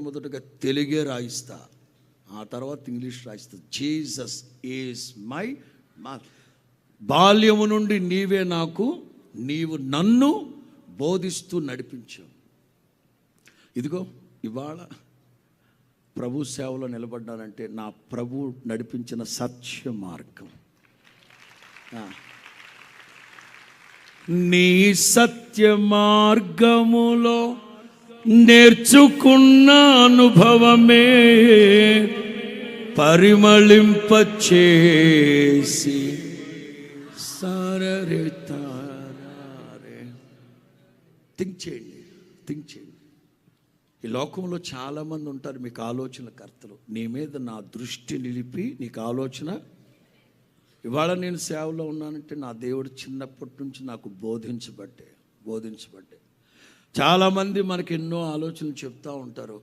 మొదటగా తెలుగే రాయిస్తా, ఆ తర్వాత ఇంగ్లీష్ రాయిస్తా. Jesus is my master. బాల్యము నుండి నీవే నాకు, నీవు నన్ను బోధిస్తూ నడిపించావు. ఇదిగో ఇవాళ ప్రభు సేవలో నిలబడ్డానంటే నా ప్రభు నడిపించిన సత్య మార్గం. నీ సత్య మార్గములో నేర్చుకున్న అనుభవమే పరిమళింపచేసి సారే థింక్ చేయండి. ఈ లోకంలో చాలామంది ఉంటారు మీకు ఆలోచనకర్తలు. నీ మీద నా దృష్టి నిలిపి నీకు ఆలోచన. ఇవాళ నేను సేవలో ఉన్నానంటే నా దేవుడు చిన్నప్పటి నుంచి నాకు బోధించబట్టే. చాలామంది మనకి ఎన్నో ఆలోచనలు చెప్తూ ఉంటారు.